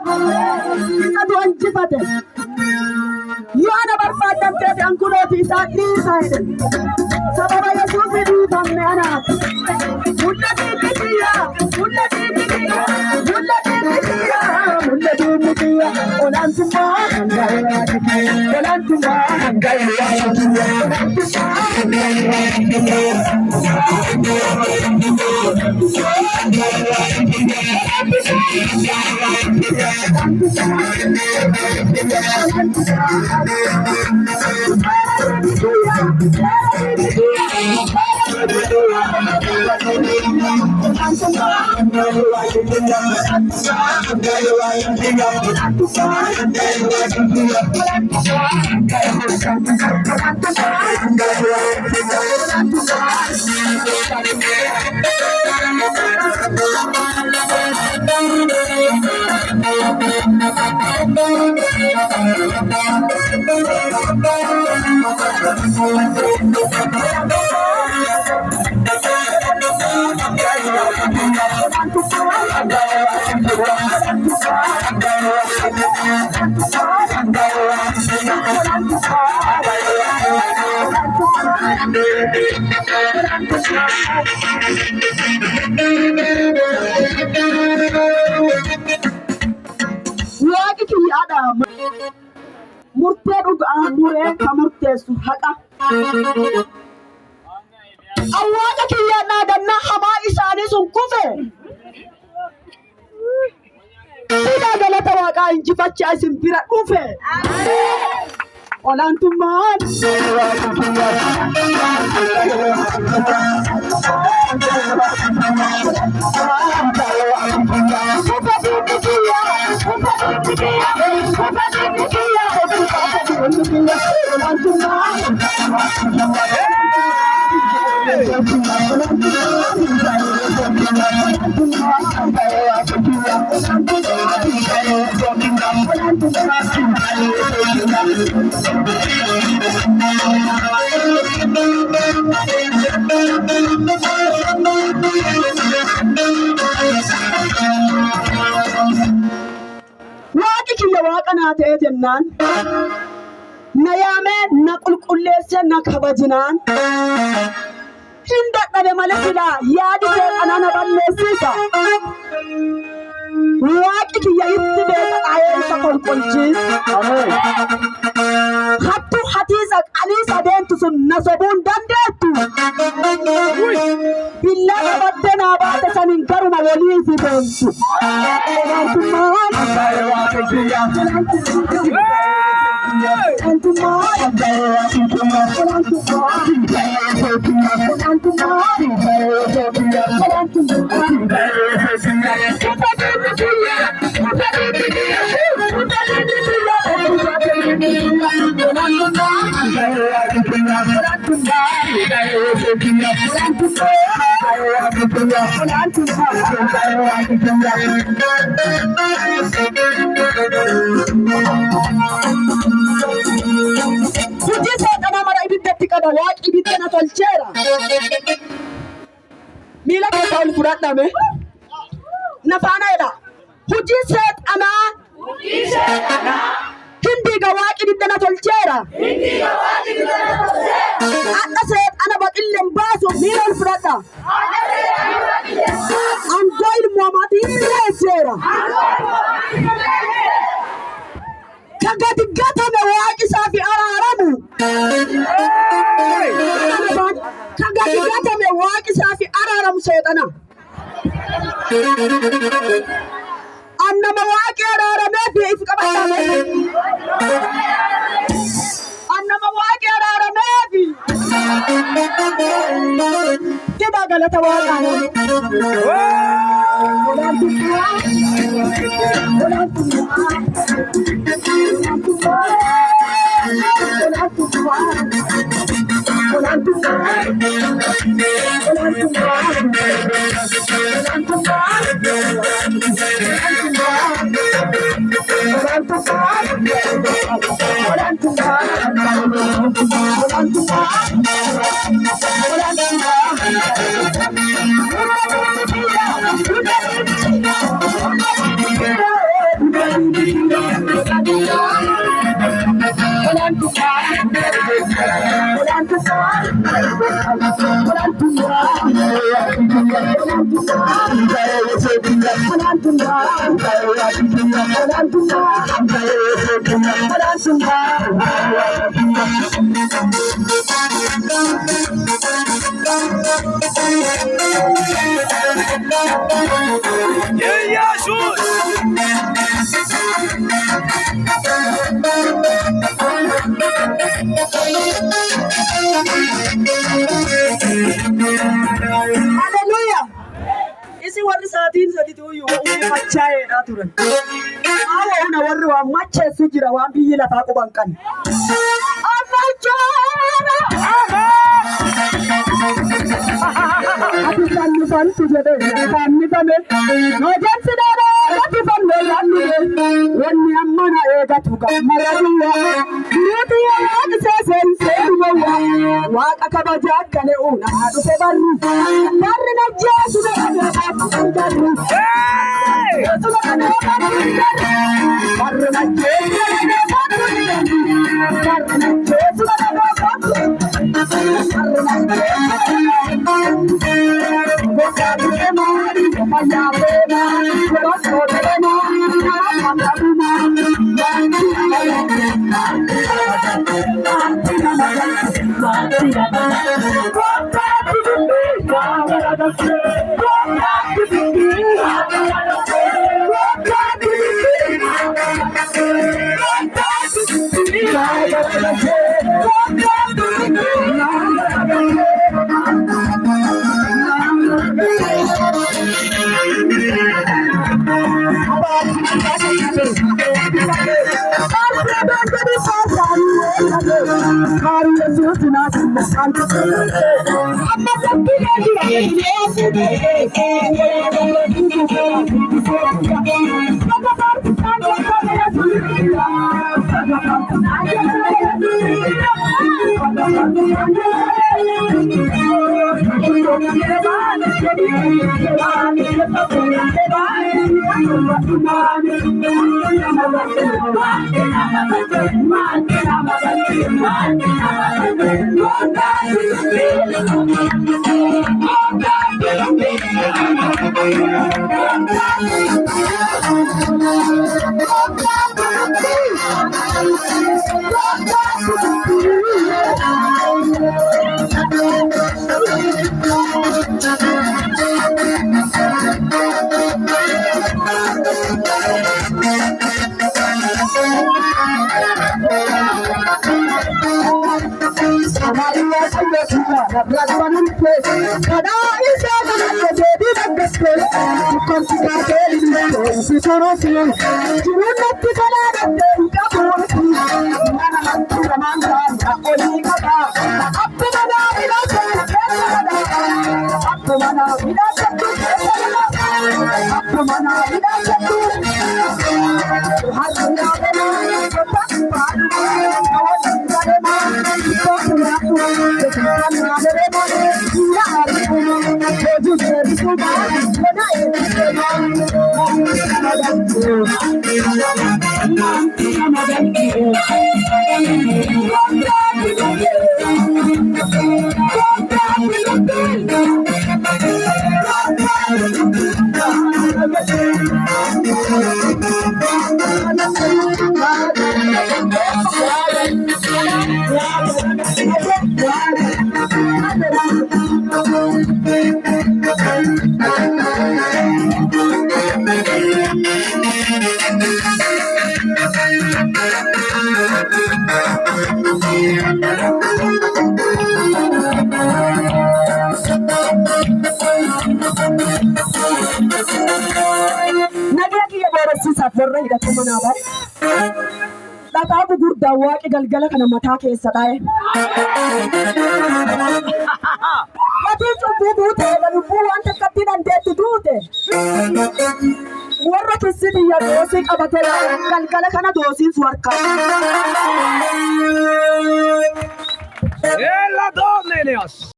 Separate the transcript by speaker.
Speaker 1: Isa du'anjifate. Yoo ana barbaadamteef ankulooti isaa dhiisaa jedhe. Sababa Yesuusi dhiifamne anaaf. Mul'atiin biyya, mul'atiin biyya, mul'atiin biyya, mul'atiin biyya. Olaantummaa hanga'ee olaantummaa hanga'ee Waaqni kiyyaadha. Murtee dhugaa muree ka murteessu haqa. Awwaaqa kiyyaadhaa gannaa hamaa isaanii sun kufe. Sidaa galata waaqaa injifachaa isin bira dhufe. Olaantummaan. Waaqni kiyya waaqa naa ta'e jennaan na yaamee na qulqulleessee na kabajinaan hin dadhabe malee silaa yaadi seexanaa na balleessisa. Waaqni kiyya itti beeka dhaayee isa qolqolchiis. Hattu hatiisa qaliisa deemtu sun na sobuun dandeettu. Billaa qabattee naa baate saniin garuma walii si deemtu. Hojii seexanaa mara ibiddatti qaba waaqi ibidda na tolcheera. Miila keessaa ol fudhadhame na faana jedha. Hojii seexanaa hindiiga waaqi ibidda na tolcheera. Akka seexana baqilleen baasu miila ol fudhadha. Angoo ilmoo maatii illeesseera. Kagati gatame waaqi isaa fi araaramu. Kagati gatame waaqi isaa fi araaramu seexana. Annama waaqi araaramee fi if qabatame. Annama waaqi araaramee fi jeda galata waaqaa. Hallelujah. Isi warri saatiin sadiitu uumuu machaa'eedha turan. Hawa una warri waan macheessu jira waan biyyi lafaa quban kan. Ati fannifantu jedhee fannifame hojansi dheeree gati fannoo yaannee wanni amma na eegatu gammaraduyyaa nuti yaa seeseen seenumayyaa waaqa kabaja akkane uunaa dhufe barri na jeesu barri barri na jeesu
Speaker 2: warra hidhatu manaa bare. Dhagaa gurguddaa waaqi galgala kana mataa keessa dhaa'e. Watiin cubbuu duute lubbuu wanta akkatti dandeetti duute. Warra keessi biyya doosii qabatee galgala kana doosiin su harkaa.
Speaker 3: ¡Es la dos, Nelias!